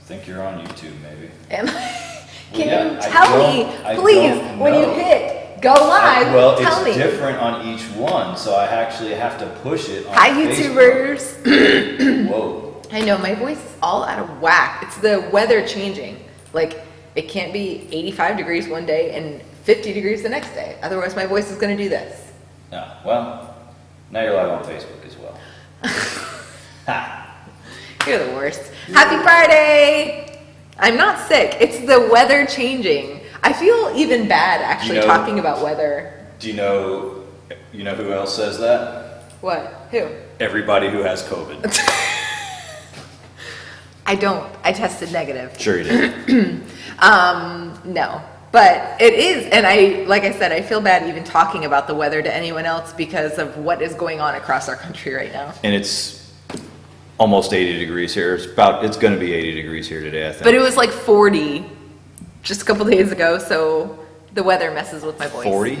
think you're on YouTube, maybe. Am I? Can you tell me, please, when you hit go live, tell me. It's different on each one, so I actually have to push it on Hi, Facebook. YouTubers. Whoa. I know, my voice is all out of whack. It's the weather changing. Like, it can't be 85 degrees one day and 50 degrees the next day. Otherwise, my voice is going to do this. Yeah, well, now you're live on Facebook as well. Ha. You're the worst. Happy Friday! I'm not sick. It's the weather changing. I feel even bad actually talking about weather. Do you know who else says that? What? Who? Everybody who has COVID. I don't. I tested negative. Sure you did. No. But it is, and like I said, I feel bad even talking about the weather to anyone else because of what is going on across our country right now. And it's almost 80 degrees here. It's going to be 80 degrees here today, I think. But it was like 40 just a couple days ago, so the weather messes with my voice. 40?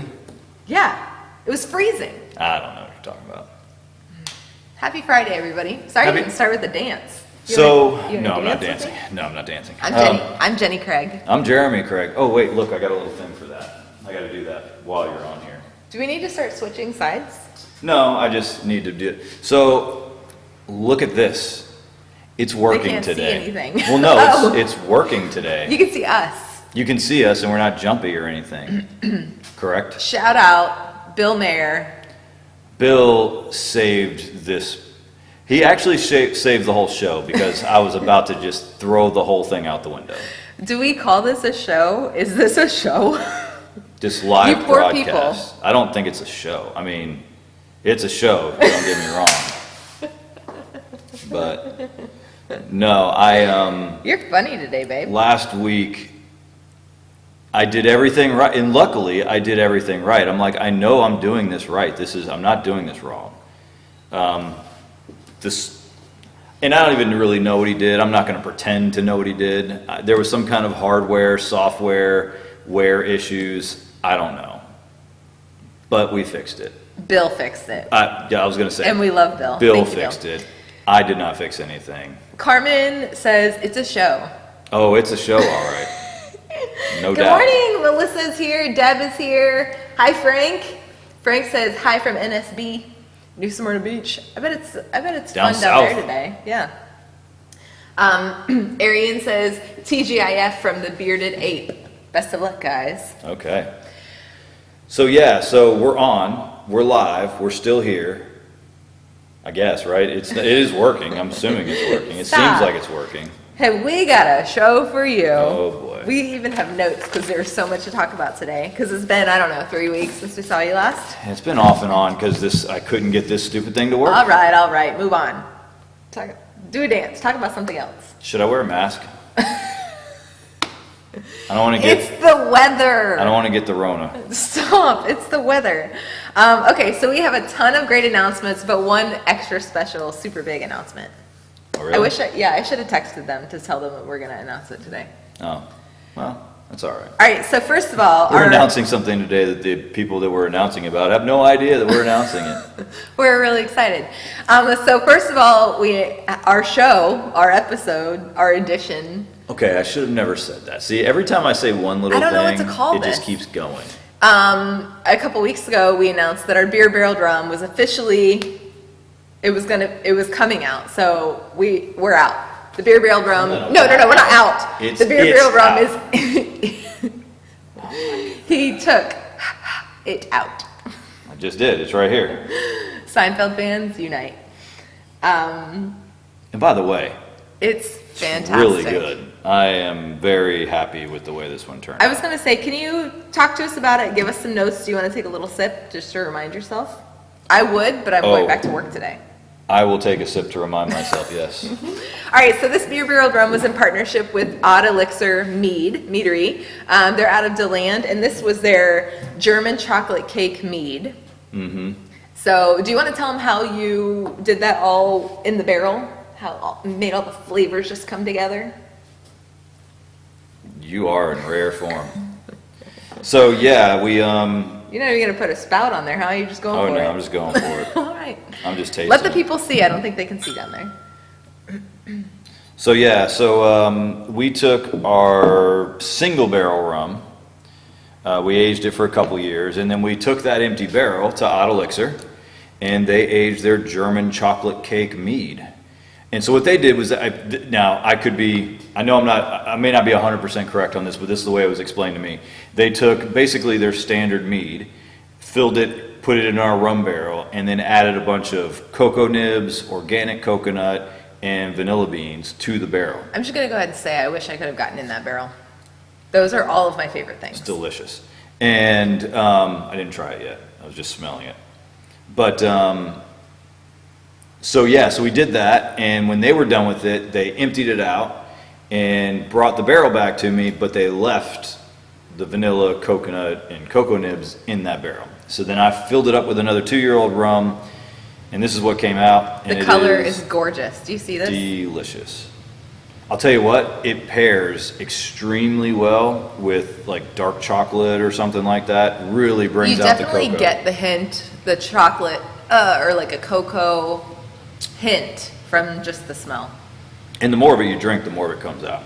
Yeah. It was freezing. I don't know what you're talking about. Happy Friday, everybody. Sorry I didn't start with the dance. No, I'm not dancing. No, I'm not dancing. I'm Jenni Craig. I'm Jeremy Craig. Oh, wait, look, I got a little thing for that. I got to do that while you're on here. Do we need to start switching sides? No, I just need to do it. So, look at this. It's working today. See anything. Well, no, it's working today. You can see us. You can see us, and we're not jumpy or anything. Correct? Shout out Bill Mayer. Bill saved this. He actually saved the whole show because I was about to just throw the whole thing out the window. Do we call this a show? Is this a show? This live you poor broadcast. People. I don't think it's a show. I mean, it's a show, don't get me wrong. But no, You're funny today, babe. Last week I did everything right, and luckily I did everything right. I'm like, I know I'm doing this right. I'm not doing this wrong. And I don't even really know what he did. I'm not going to pretend to know what he did. There was some kind of hardware, software, wear issues. I don't know. But we fixed it. Bill fixed it. Yeah, I was going to say. And we love Bill. Bill fixed it. I did not fix anything. Carmen says it's a show. Oh, it's a show, all right. No Good doubt. morning. Melissa's here. Deb is here. Hi, Frank. Frank says hi from NSB. New Smyrna Beach. I bet it's Down fun south. down there today. Yeah. Arian says TGIF from the Bearded Ape. Best of luck, guys. Okay. So yeah, so we're on. We're live. We're still here. I guess, right? It is working. I'm assuming it's working. It seems like it's working. Hey, we got a show for you. Oh boy. We even have notes because there's so much to talk about today. Because it's been, I don't know, 3 weeks since we saw you last. It's been off and on because I couldn't get this stupid thing to work. All right. Move on. Do a dance. Talk about something else. Should I wear a mask? I don't want to get. It's the weather. I don't want to get the Rona. Stop. It's the weather. Okay, so we have a ton of great announcements, but one extra special, super big announcement. Oh, really? I should have texted them to tell them that we're going to announce it today. Oh, well, that's all right. All right, so first of all, we're announcing something today that the people that we're announcing about have no idea that we're announcing it. We're really excited. So first of all, our show, our episode, our edition. Okay, I should have never said that. See, every time I say one little thing, know what to call it this. just keeps going. A couple weeks ago, we announced that our beer barreled rum was officially, it was coming out. So we're out. The beer barreled rum. No, we're not out. The beer barreled rum is. He took it out. I just did. It's right here. Seinfeld fans unite. And by the way, it's fantastic. Really good. I am very happy with the way this one turned out. I was going to say, can you talk to us about it? Give us some notes. Do you want to take a little sip just to remind yourself? I would, but I'm going back to work today. I will take a sip to remind myself, yes. All right, so this beer barreled rum was in partnership with Odd Elixir Meadery. They're out of DeLand, and this was their German chocolate cake mead. Mm-hmm. So do you want to tell them how you did that all in the barrel? How made all the flavors just come together? You are in rare form. So yeah, we You're not even gonna put a spout on there, huh? You're just going for it. Oh no, I'm just going for it. All right. I'm just tasting. Let the people see. I don't think they can see down there. So yeah, we took our single barrel rum, we aged it for a couple years, and then we took that empty barrel to Odd Elixir, and they aged their German chocolate cake mead. And so what they did was, I may not be 100% correct on this, but this is the way it was explained to me. They took basically their standard mead, filled it, put it in our rum barrel, and then added a bunch of cocoa nibs, organic coconut, and vanilla beans to the barrel. I'm just gonna go ahead and say I wish I could have gotten in that barrel. Those are all of my favorite things. It's delicious. And I didn't try it yet. I was just smelling it. But so we did that, and when they were done with it, they emptied it out and brought the barrel back to me, but they left the vanilla, coconut, and cocoa nibs in that barrel. So then I filled it up with another 2-year-old rum, and this is what came out. And the color is gorgeous. Do you see this? Delicious. I'll tell you what, it pairs extremely well with like dark chocolate or something like that. Really brings out the cocoa. You definitely get the hint, the chocolate, or like a cocoa hint from just the smell. And the more of it you drink, the more of it comes out.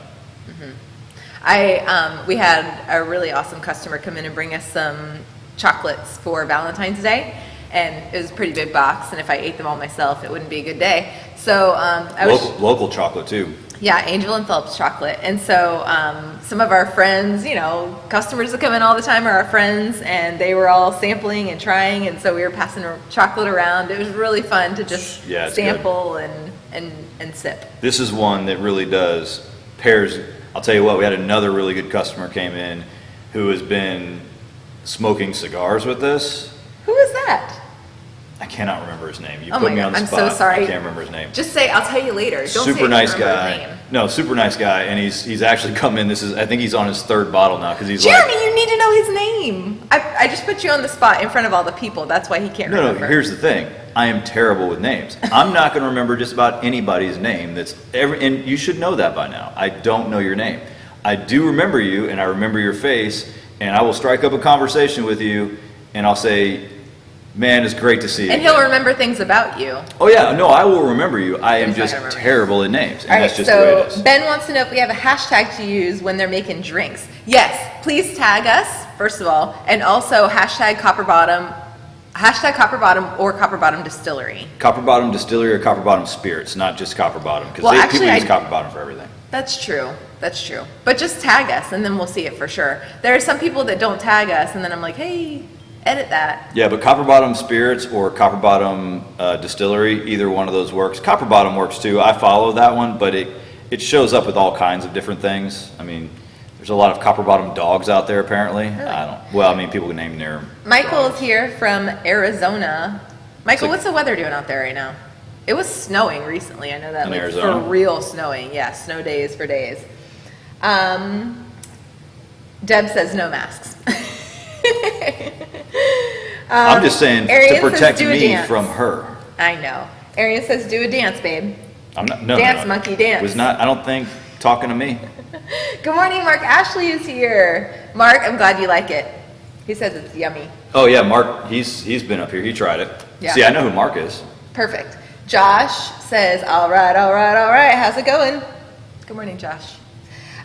We had a really awesome customer come in and bring us some chocolates for Valentine's Day, and it was a pretty big box, and if I ate them all myself, it wouldn't be a good day. So local chocolate too. Yeah, Angel and Phillips chocolate. And so some of our friends, customers that come in all the time are our friends, and they were all sampling and trying, and so we were passing chocolate around. It was really fun to just sample and sip. This is one that really does pairs. I'll tell you what, we had another really good customer came in who has been smoking cigars with us. Who is that? I cannot remember his name. You oh put my me God, on the I'm spot. so sorry. I can't remember his name. Just say, I'll tell you later. Don't super say nice I don't remember guy. his name. No, super nice guy, and he's actually come in. I think he's on his 3rd bottle now because he's Jeremy, you need to know his name. I just put you on the spot in front of all the people. That's why he can't remember. No, here's the thing. I am terrible with names. I'm not going to remember just about anybody's name and you should know that by now. I don't know your name. I do remember you, and I remember your face, and I will strike up a conversation with you, and I'll say, man, it's great to see you. And he'll remember things about you. Oh yeah, no, I will remember you. I am just terrible at names, and that's just the way it is. Ben wants to know if we have a hashtag to use when they're making drinks. Yes, please tag us, first of all, and also hashtag Copper Bottom or Copper Bottom Distillery. Copper Bottom Distillery or Copper Bottom Spirits, not just Copper Bottom, because people use Copper Bottom for everything. That's true. But just tag us, and then we'll see it for sure. There are some people that don't tag us, and then I'm like, hey, edit that. Yeah, but Copper Bottom Spirits or Copper Bottom Distillery, either one of those works. Copper Bottom works too. I follow that one, but it shows up with all kinds of different things. I mean, there's a lot of Copper Bottom dogs out there apparently. Really? People can name their Michael's dogs. here from Arizona. Michael, what's the weather doing out there right now? It was snowing recently. I know that, in like Arizona? For real snowing. Yeah, snow days for days. Deb says no masks. I'm just saying Arian to protect says, me from her. I know. Arian says do a dance, babe. I'm not. Monkey, dance. Was not. I don't think talking to me. Good morning, Mark Ashley is here. Mark, I'm glad you like it. He says it's yummy. Oh yeah, Mark. He's been up here. He tried it. Yeah. See, I know who Mark is. Perfect. Josh says, all right. How's it going? Good morning, Josh.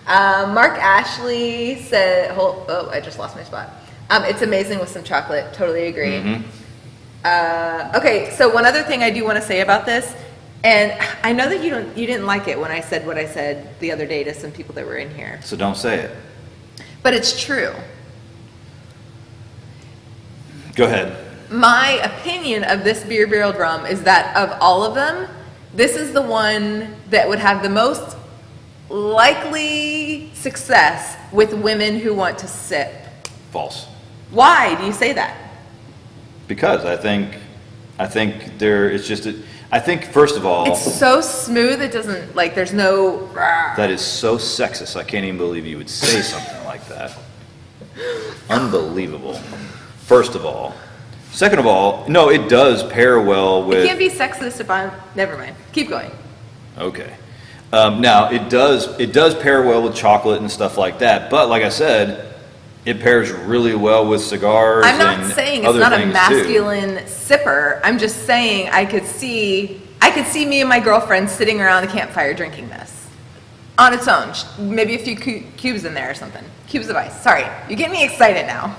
Mark Ashley said, I just lost my spot. It's amazing with some chocolate. Totally agree. Mm-hmm. Okay, so one other thing I do want to say about this, and I know that you didn't like it when I said what I said the other day to some people that were in here. So don't say it. But it's true. Go ahead. My opinion of this beer barreled rum is that of all of them, this is the one that would have the most likely success with women who want to sip. False. Why do you say that? Because I think it's just I think first of all, it's so smooth. It doesn't there's no. That is so sexist. I can't even believe you would say something like that. Unbelievable. First of all. Second of all, no, it does pair well with. It can't be sexist if I'm. Never mind. Keep going. Okay. Now it does pair well with chocolate and stuff like that. But like I said, it pairs really well with cigars. I'm not saying it's not a masculine too. sipper. I'm just saying I could see me and my girlfriend sitting around the campfire drinking this. On its own. Maybe a few cubes in there or something. Cubes of ice. Sorry. You get me excited now.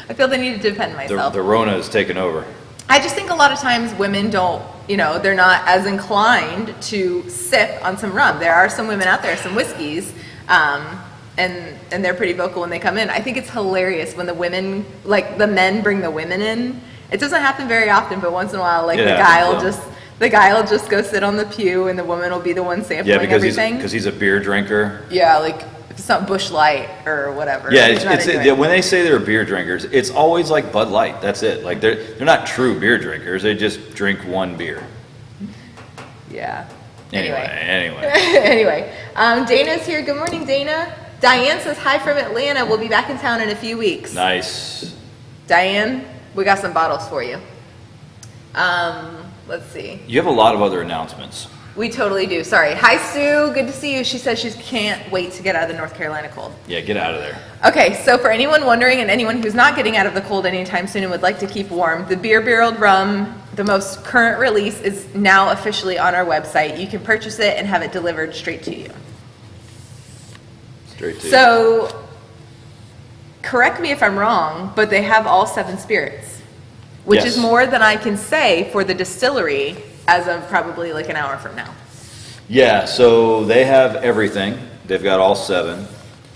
I feel the need to defend myself. The Rona is taking over. I just think a lot of times women don't, they're not as inclined to sip on some rum. There are some women out there, some whiskeys, and they're pretty vocal when they come in. I think it's hilarious when the women, like the men bring the women in. It doesn't happen very often, but once in a while, like the guy will just go sit on the pew, and the woman will be the one sampling everything. Because he's a beer drinker. Yeah, like if it's not Busch Light or whatever. Yeah, when they say they're beer drinkers, it's always like Bud Light. That's it. Like they're not true beer drinkers. They just drink one beer. Yeah. Anyway. Dana's here. Good morning, Dana. Diane says hi from Atlanta. We'll be back in town in a few weeks. Nice. Diane, we got some bottles for you. Let's see. You have a lot of other announcements. We totally do. Sorry. Hi, Sue. Good to see you. She says she can't wait to get out of the North Carolina cold. Yeah, get out of there. Okay, so for anyone wondering and anyone who's not getting out of the cold anytime soon and would like to keep warm, the beer barreled rum, the most current release, is now officially on our website. You can purchase it and have it delivered straight to you. So, correct me if I'm wrong, but they have all 7 spirits, which is more than I can say for the distillery as of probably like an hour from now. Yeah, so they have everything. They've got all 7.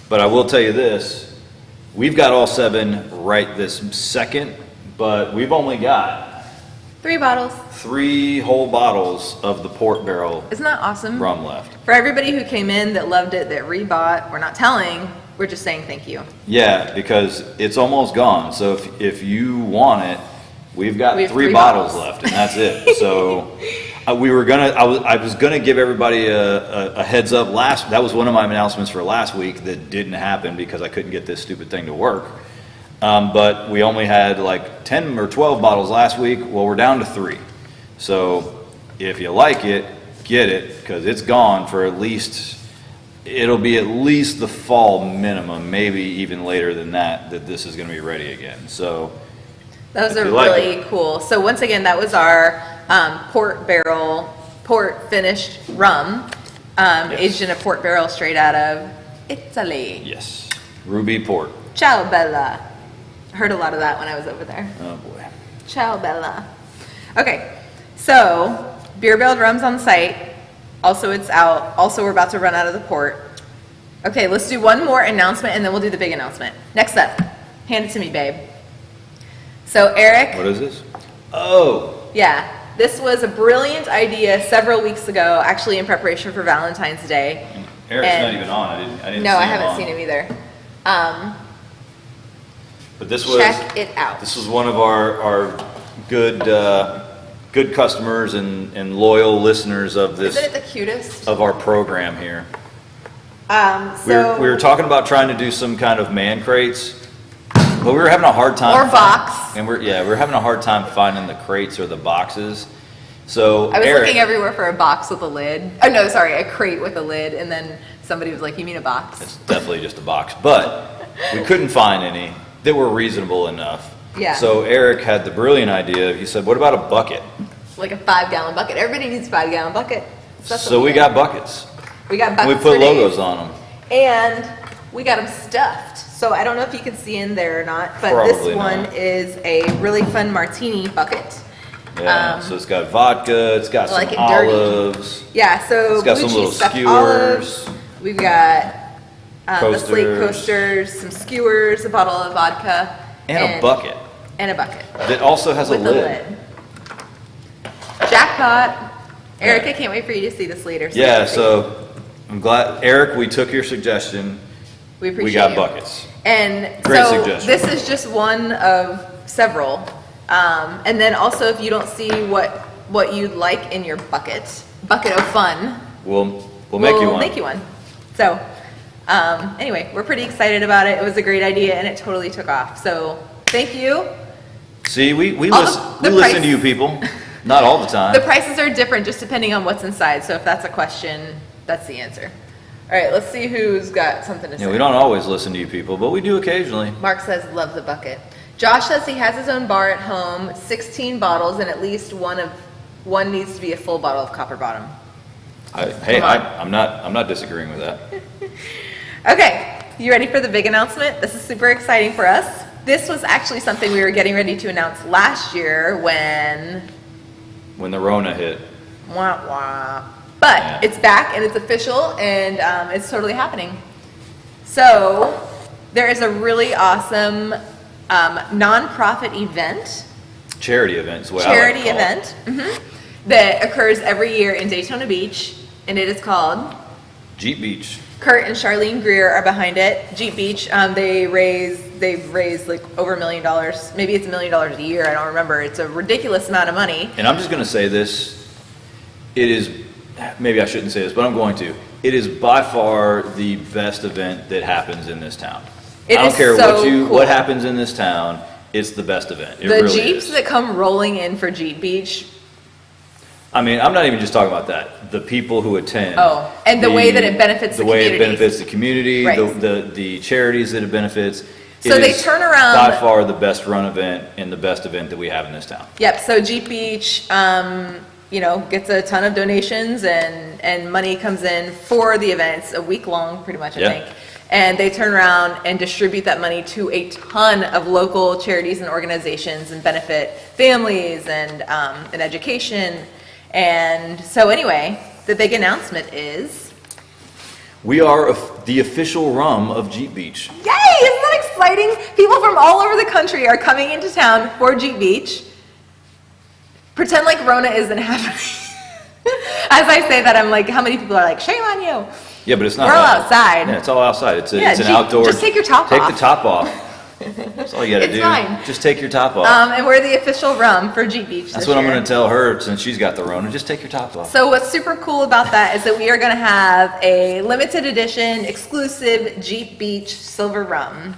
But I will tell you this, we've got all 7 right this second, but we've only got 3 bottles. 3 whole bottles of the port barrel. Isn't that awesome? Rum left. For everybody who came in that loved it, that rebought, we're not telling, we're just saying thank you. Yeah, because it's almost gone. So if you want it, we have 3 bottles left, and that's it. So I was gonna give everybody a heads up that was one of my announcements for last week that didn't happen because I couldn't get this stupid thing to work. But we only had like 10 or 12 bottles last week. Well, we're down to 3. So if you like it, get it, because it's gone for it'll be at least the fall minimum, maybe even later than that this is gonna be ready again. So those are really cool. So once again, that was our port finished rum, aged in a port barrel straight out of Italy. Yes, Ruby Port. Ciao Bella. Heard a lot of that when I was over there. Oh boy. Ciao Bella. Okay, so beer barreled rum's on site. Also, it's out. Also, we're about to run out of the port. Okay, let's do one more announcement and then we'll do the big announcement. Next up, hand it to me, babe. So Eric. What is this? Oh. Yeah, this was a brilliant idea several weeks ago, actually in preparation for Valentine's Day. Eric's not even on. I didn't see him. No, I haven't seen him either. But this was, check it out. This was one of our good customers and loyal listeners of this. Isn't it the cutest? Of our program here. We were talking about trying to do some kind of man crates. But we were having a hard time. Or box. And we're having a hard time finding the crates or the boxes. So I was looking everywhere for a box with a lid. Oh no, sorry, a crate with a lid, and then somebody was like, "You mean a box?" It's definitely just a box, but we couldn't find any that were reasonable enough. Yeah. So Eric had the brilliant idea. He said, "What about a bucket?" Like a 5-gallon bucket. Everybody needs a 5-gallon bucket. So we got buckets. We got buckets. We put logos on them. And we got them stuffed. So I don't know if you can see in there or not, but Probably this one not. Is a really fun martini bucket. Yeah, so it's got vodka, it's got some olives. Yeah, so it's got some little skewers. We've got the slate coasters, some skewers, a bottle of vodka. And a bucket. And a bucket. That also has a lid. Jackpot. Eric, I can't wait for you to see this later. Yeah, so I'm glad, Eric, we took your suggestion. We appreciate We got you. buckets. And Great so suggestion. this is just one of several. And then also if you don't see what you'd like in your bucket of fun, we'll make you one. We'll make you one. So anyway, we're pretty excited about it. It was a great idea and it totally took off. So thank you. See, we listen to you people. Not all the time. The prices are different just depending on what's inside. So if that's a question, that's the answer. All right, let's see who's got something to say. Yeah, we don't always listen to you people, but we do occasionally. Mark says, love the bucket. Josh says he has his own bar at home, 16 bottles, and at least one needs to be a full bottle of Copper Bottom. I'm not disagreeing with that. Okay, you ready for the big announcement? This is super exciting for us. This was actually something we were getting ready to announce last year when the Rona hit. Wah, wah. But Yeah. it's back and it's official and it's totally happening. So there is a really awesome nonprofit event. Charity event is what Charity I like to call event that occurs every year in Daytona Beach, and it is called it. Jeep Beach. Kurt and Charlene Greer are behind it. Jeep Beach, they've raised like over $1 million. Maybe it's $1 million a year. I don't remember. It's a ridiculous amount of money. And I'm just going to say this. It is, maybe I shouldn't say this, but I'm going to. It is by far the best event that happens in this town. I don't care what happens in this town. It's the best event. It the really Jeeps is. that come rolling in for Jeep Beach. I mean, I'm not even just talking about that. The people who attend. Oh, and the way that it benefits the way it communities. benefits the community, Right. the charities that it benefits. So It they is turn around- by far the best run event and the best event that we have in this town. Yep, so Jeep Beach, gets a ton of donations and money comes in for the event. It's a week long, pretty much, I Yeah. think. And they turn around and distribute that money to a ton of local charities and organizations and benefit families and education. And so anyway, the big announcement is, We are the official rum of Jeep Beach. yay, isn't that exciting? People from all over the country are coming into town for Jeep Beach. Pretend like Rona isn't happening. As I say that, I'm like, how many people are like, shame on you? Yeah, but it's not. We're all that. outside. Yeah, it's all outside. It's Yeah, an Jeep, outdoor. just take your top Take off. the top off. That's all you got to It's do. fine. Just take your top off. And we're the official rum for Jeep Beach That's this what I'm year. going to tell her since she's got the Rona. Just take your top off. So what's super cool about that is that we are going to have a limited edition exclusive Jeep Beach silver rum.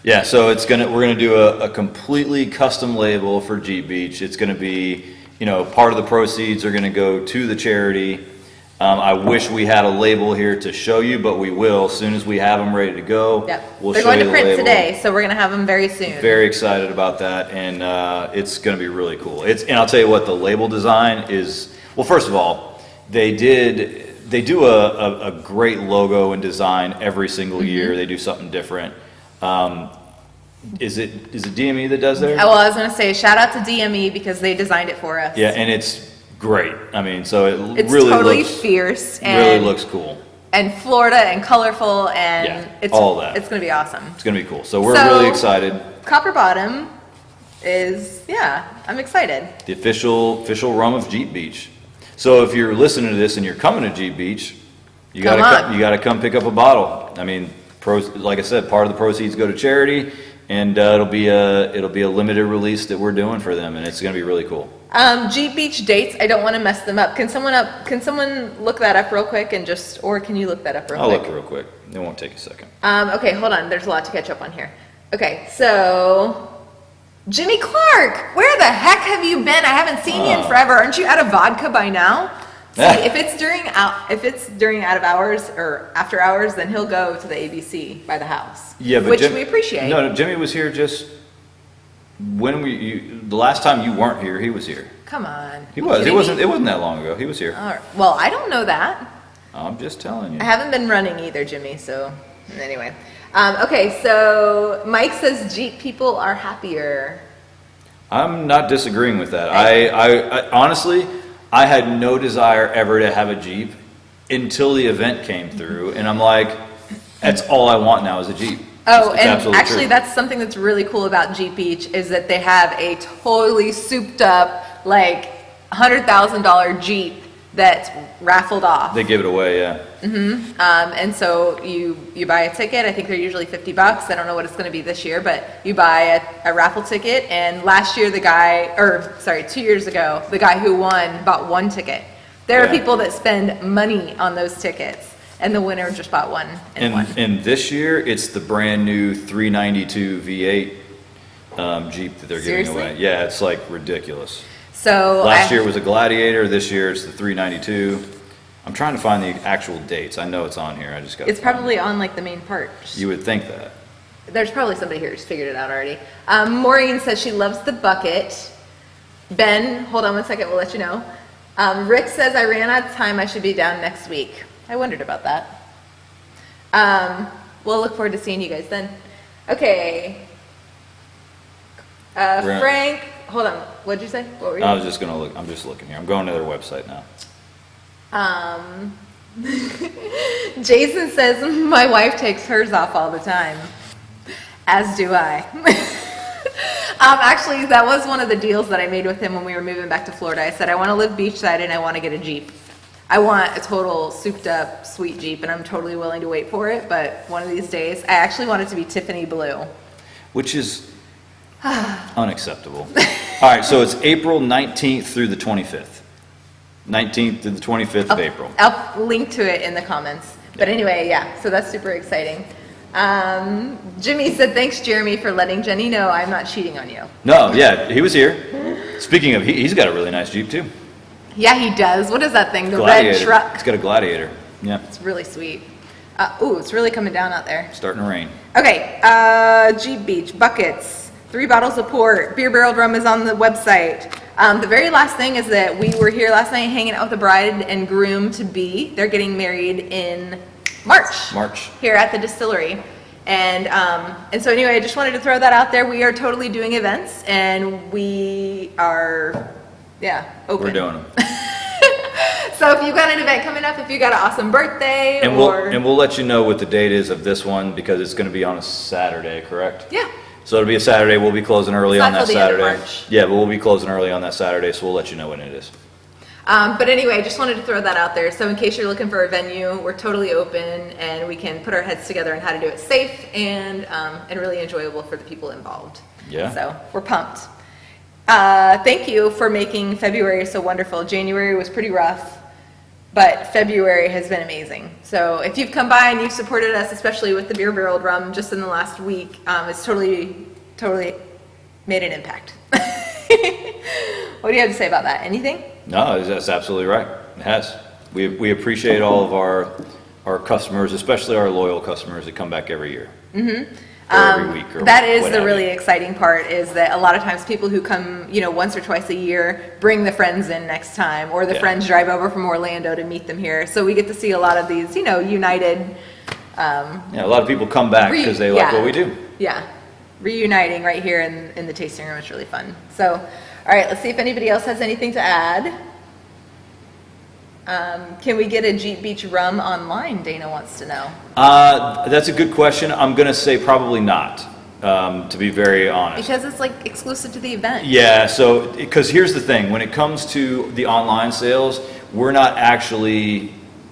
Yeah, so we're gonna do a completely custom label for Jeep Beach. It's gonna be, part of the proceeds are gonna go to the charity. I wish we had a label here to show you, but we will as soon as we have them ready to go. Yep. We'll They're show going you to the print label. today, so we're going to have them very soon. Very excited about that, and it's gonna be really cool. And I'll tell you what, the label design is. Well, first of all, they do a great logo and design every single Mm-hmm. year. They do something different. Is it DME that does there? Well, I was going to say shout out to DME because they designed it for us. Yeah, and it's great. I mean, so It's really totally looks fierce and really looks cool. and Florida and colorful and Yeah, it's all that. It's going to be awesome. It's gonna be cool. So we're So- really excited. Copper Bottom is I'm excited. The official rum of Jeep Beach. So if you're listening to this and you're coming to Jeep Beach, you Come gotta on. you gotta come pick up a bottle. I mean, like I said, part of the proceeds go to charity, and it'll be a limited release that we're doing for them, and it's gonna be really cool. Jeep Beach dates, I don't want to mess them up. Can someone look that up real quick or can you look that up real I'll quick? look real quick. It won't take a second. Okay, hold on. There's a lot to catch up on here. Okay, so Jimmy Clark, where the heck have you been? I haven't seen you in forever. Aren't you out of vodka by now? See, if it's during out of hours or after hours, then he'll go to the ABC by the house. Yeah, but which Jim- we appreciate. No, Jimmy was here just when the last time you weren't here, he was here. Come on. He You was. It kidding wasn't. me? It wasn't that long ago. He was here. All right. Well, I don't know that. I'm just telling you. I haven't been running either, Jimmy. So anyway, okay. So Mike says Jeep people are happier. I'm not disagreeing with that. I honestly, I had no desire ever to have a Jeep until the event came through, and I'm like, that's all I want now is a Jeep. Oh, It's and absolutely actually true. that's something that's really cool about Jeep Beach is that they have a totally souped up, like $100,000 Jeep that's raffled off. They give it away, yeah. And so you buy a ticket. I think they're usually $50. I don't know what it's going to be this year, but you buy a raffle ticket. And last year 2 years ago, the guy who won bought one ticket. There are Yeah. people that spend money on those tickets, and the winner just bought one and won. And this year, it's the brand new 392 V8 Jeep that they're giving Seriously? away. Yeah, it's like ridiculous. So Last year it was a Gladiator. This year it's the 392. I'm trying to find the actual dates. I know it's on here. I just got. it's probably on like the main part. You would think that. There's probably somebody here who's figured it out already. Maureen says she loves the bucket. Ben, hold on one second, we'll let you know. Rick says, I ran out of time. I should be down next week. I wondered about that. We'll look forward to seeing you guys then. Okay. Frank, hold on. What'd you say? What were you? I was just gonna look. I'm just looking here. I'm going to their website now. Jason says, my wife takes hers off all the time. As do I. Actually, that was one of the deals that I made with him when we were moving back to Florida. I said, I want to live beachside and I want to get a Jeep. I want a total souped up, sweet Jeep, and I'm totally willing to wait for it, but one of these days, I actually want it to be Tiffany blue. Which is unacceptable. All right, so it's April 19th through the 25th. 19th to the 25th of April. I'll link to it in the comments. But anyway, yeah, so that's super exciting. Jimmy said, thanks, Jeremy, for letting Jenni know I'm not cheating on you. No, yeah, he was here. Speaking of, he's got a really nice Jeep, too. Yeah, he does. What is that thing? The Gladiator. red truck. It's got a Gladiator. Yeah. It's really sweet. Ooh, it's really coming down out there. Starting to rain. Okay, Jeep Beach, buckets, 3 bottles of port, beer barreled rum is on the website. The very last thing is that we were here last night hanging out with the bride and groom to be. They're getting married in March. Here at the Distillery. And so anyway, I just wanted to throw that out there. We are totally doing events and we are, open. We're doing them. So if you've got an event coming up, if you got an awesome birthday and we'll let you know what the date is of this one because it's going to be on a Saturday, correct? Yeah. So it'll be a Saturday. We'll be closing early on that Saturday. End of March. Yeah, but we'll be closing early on that Saturday, so we'll let you know when it is. But anyway, I just wanted to throw that out there. So in case you're looking for a venue, we're totally open and we can put our heads together on how to do it safe and really enjoyable for the people involved. Yeah. So we're pumped. Thank you for making February so wonderful. January was pretty rough, but February has been amazing. So if you've come by and you've supported us, especially with the beer barreled rum just in the last week, it's totally made an impact. What do you have to say about that? Anything? No, that's absolutely right. It has. We appreciate all of our customers, especially our loyal customers that come back every year. Mm-hmm. Every week. Or that is the really exciting part is that a lot of times people who come, once or twice a year bring the friends in next time or the friends drive over from Orlando to meet them here. So we get to see a lot of these, united. A lot of people come back because they like what we do. Yeah. Reuniting right here in the tasting room is really fun. So, all right, let's see if anybody else has anything to add. Can we get a Jeep Beach rum online? Dana wants to know. That's a good question. I'm going to say probably not, to be very honest. Because it's like exclusive to the event. Yeah, so, because here's the thing. When it comes to the online sales, we're not actually,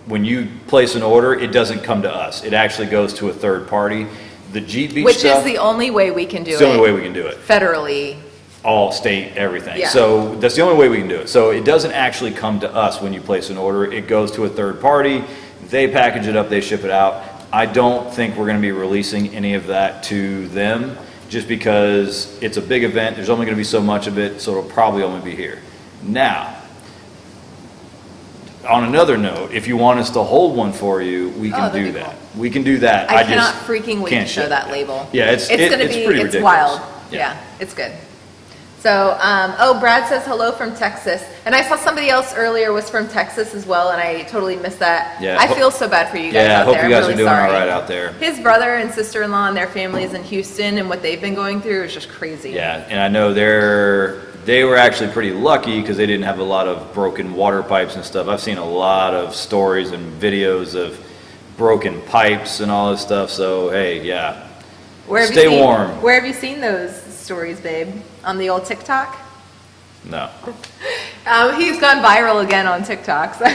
when you place an order, it doesn't come to us. It actually goes to a third party. The Jeep Beach Which stuff, is the only way we can do it. It's the only way we can do it. Federally. All state, everything. Yeah. So that's the only way we can do it. So it doesn't actually come to us when you place an order. It goes to a third party. They package it up. They ship it out. I don't think we're going to be releasing any of that to them just because it's a big event. There's only going to be so much of it, so it'll probably only be here. Now, on another note, if you want us to hold one for you, we can do that. Cool. We can do that. I cannot freaking wait to show that label. Yeah, it's pretty ridiculous. It's wild. Yeah, it's good. So, Brad says hello from Texas. And I saw somebody else earlier was from Texas as well, and I totally missed that. Yeah, I feel so bad for you guys out there. I hope you guys are doing all right out there. His brother and sister-in-law and their families in Houston and what they've been going through is just crazy. Yeah, and I know they were actually pretty lucky because they didn't have a lot of broken water pipes and stuff. I've seen a lot of stories and videos of broken pipes and all this stuff, so hey, yeah. Stay warm. Where have you seen those stories, babe? On the old TikTok? No. He's gone viral again on TikTok. So.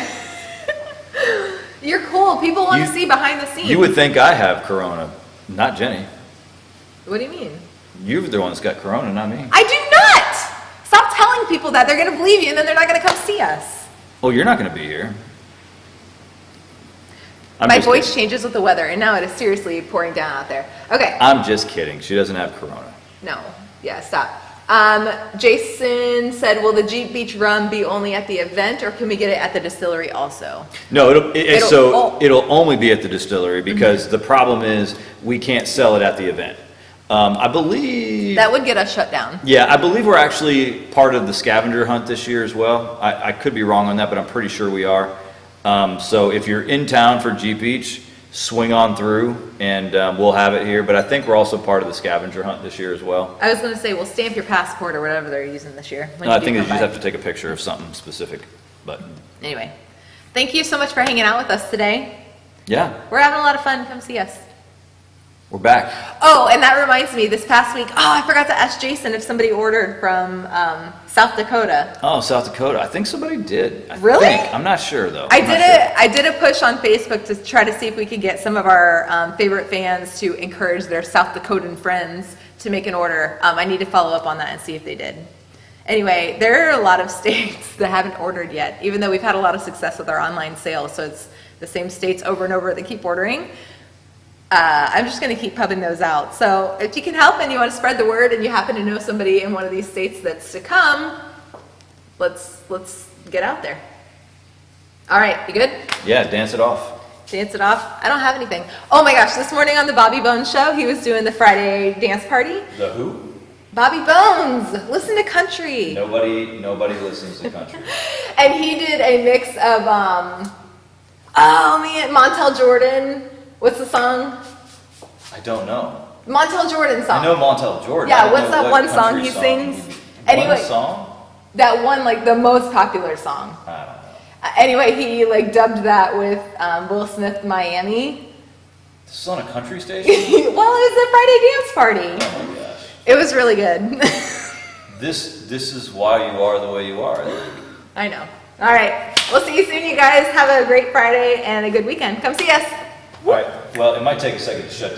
You're cool. People want to see behind the scenes. You would think I have Corona, not Jenni. What do you mean? You're the one that's got Corona, not me. I do not! Stop telling people that. They're going to believe you and then they're not going to come see us. Well, you're not going to be here. My voice changes with the weather, and now it is seriously pouring down out there. Okay. I'm just kidding. She doesn't have Corona. No. Yeah, stop. Jason said, will the Jeep Beach rum be only at the event, or can we get it at the distillery also? No, it'll only be at the distillery because the problem is we can't sell it at the event. I believe That would get us shut down. Yeah, I believe we're actually part of the scavenger hunt this year as well. I could be wrong on that, but I'm pretty sure we are. So if you're in town for Jeep Beach, swing on through and we'll have it here. But I think we're also part of the scavenger hunt this year as well. I was going to say, we'll stamp your passport or whatever they're using this year. No, I think you just have to take a picture of something specific. But anyway, thank you so much for hanging out with us today. yeah, We're having a lot of fun. Come see us. we're back. Oh, and that reminds me, this past week, I forgot to ask Jason if somebody ordered from South Dakota. Oh, South Dakota. I think somebody did. Really? I'm not sure though. I did a push on Facebook to try to see if we could get some of our favorite fans to encourage their South Dakotan friends to make an order. I need to follow up on that and see if they did. Anyway, there are a lot of states that haven't ordered yet, even though we've had a lot of success with our online sales. So it's the same states over and over that keep ordering. I'm just going to keep pubbing those out. So if you can help and you want to spread the word and you happen to know somebody in one of these states that's to come, let's get out there. All right, you good? Yeah, dance it off. Dance it off? I don't have anything. Oh my gosh, this morning on the Bobby Bones show, he was doing the Friday dance party. The who? Bobby Bones, listen to country. Nobody listens to country. And he did a mix of, Montel Jordan. What's the song? I don't know. Montel Jordan song. I know Montel Jordan. Yeah, I don't what's know that what one song country he sings? One Anyway, song? that one, like the most popular song. I don't know. Anyway, he like dubbed that with Will Smith Miami. This is on a country station? Well, it was a Friday dance party. Oh my gosh. It was really good. This is why you are the way you are. I know. All right. We'll see you soon, you guys. Have a great Friday and a good weekend. Come see us. All right. Well, it might take a second to shut down.